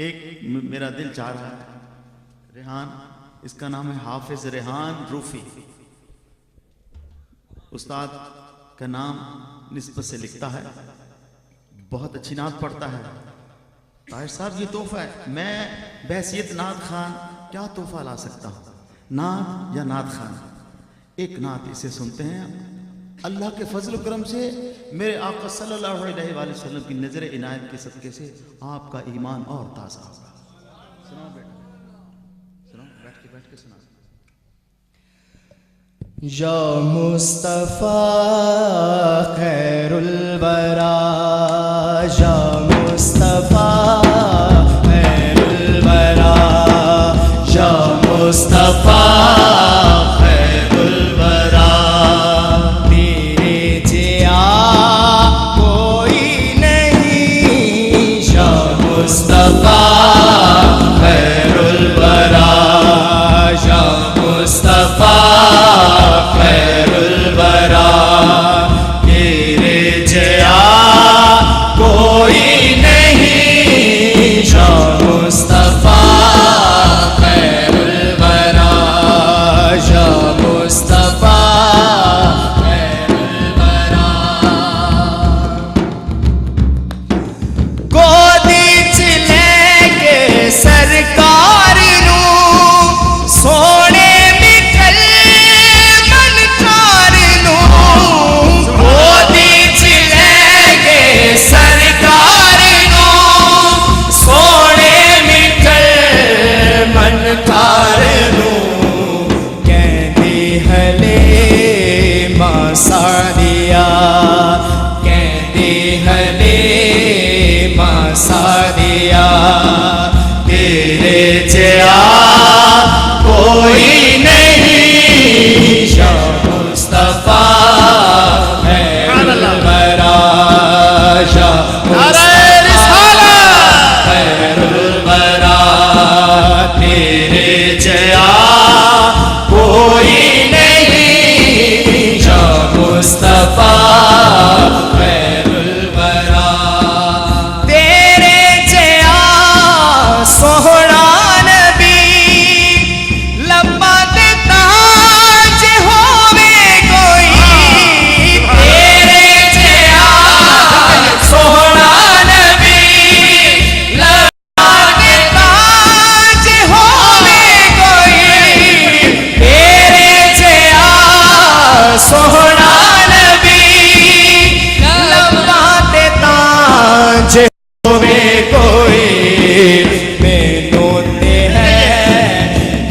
मेरा दिल चाह रहा है, रेहान, इसका नाम है हाफिज रेहान रूफी। उस्ताद का नाम निस्बत से लिखता है, बहुत अच्छी नात पढ़ता है। ताहिर साहब ये तोहफा है, मैं बहैसियत नात खान क्या तोहफा ला सकता हूँ, नात या नात खान। एक नात इसे सुनते हैं। अल्लाह के फजल करम से मेरे आका सल्लल्लाहु अलैहि वसल्लम की नजर इनायत के सदके से आपका ईमान और ताज़ा होगा। सुनाओ बेटा, सुनाओ, बैठ के सुना। या मुस्तफ़ा खैरुल वरा, या मुस्तफ़ा खैरुल वरा, या मुस्तफ़ा खैरुल वरा, तेरे जिया कोई नहीं, या मुस्तफ़ा खैरुल वरा, या मुस्तफ़ा खैरुल वरा, तेरे जया कोई नहीं, या मुस्तफ़ा खैरुल वरा, या मुस्तफ़ा खैरुल वरा। गोदी च लेके सरकार नू सोने सादिया कहते हले माँ सादिया, तेरे जया कोई नहीं, या मुस्तफ़ा खैरुल वरा, या मुस्तफ़ा खैरुल वरा, तेरे जया कोई मुस्तफ़ा खैरुल वरा, तेरे जया सोहना नबी लम्बा दे ताज होवे कोई, तेरे जया सोहना नबी लम्बा दे ताज होवे कोई, तेरे जया सोहना होवे कोई, मैनू ते है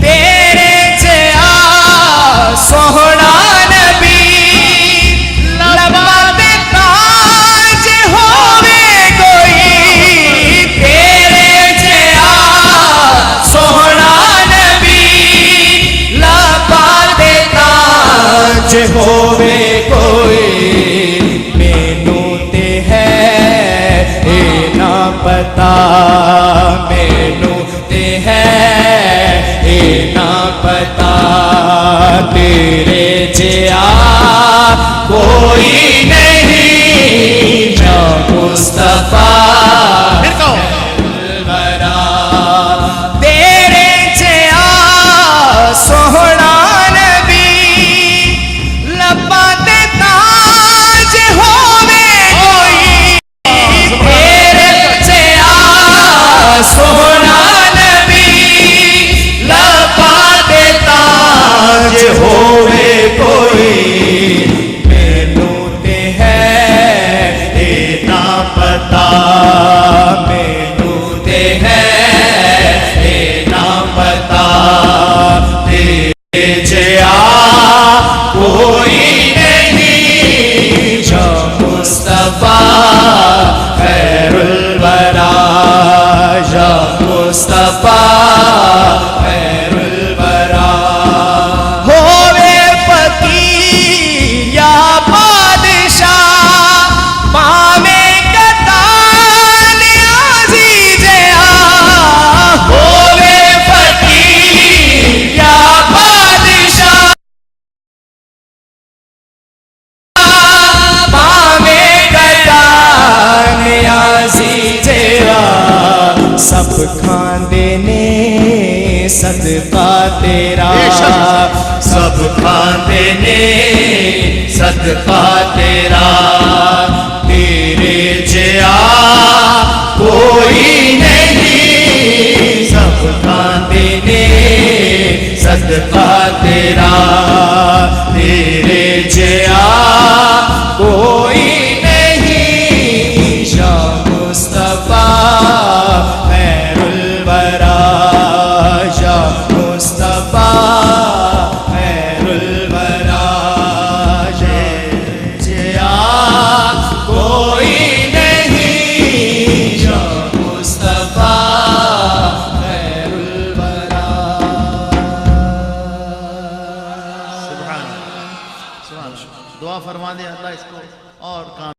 तेरे जया सोहना नबी लम्बा दे ताज होवे कोई, तेरे जया सोहना नबी लम्बा दे ताज होवे कोई, मैनू ते है ना पता, मैनू ते है ना पता, तेरे जया कोई नहीं, या मुस्तफ़ा खैरुल वरा, तेरे जया सोहना नबी लम्बा दे ताज होवे कोई, सोहना नबी लपा दे ताज होवे कोई, मैनू ते है ना पता, मैनू ते है ना पता, तेरे जया कोई नहीं, या मुस्तफ़ा खैरुल वरा, या मुस्तफ़ा खैरुल वरा। होवे फकीर या बादशाह पावे कतान अज़ीज़ आ, होवे फकीर या बादशाह पावे कतान खांदे ने सदका तेरा, सब खांदे ने सदका तेरा, तेरे जिया कोई नहीं, सब खांदे ने सदका तेरा, तेरे जिया कोई नहीं, शाह मुस्तफा खैरुल वरा, शाह मुस्तफा खैरुल वरा, जिया कोई नहीं, शाह मुस्तफा खैरुल वरा। सुभान अल्लाह। दुआ फरमा दे अल्लाह इसको और काम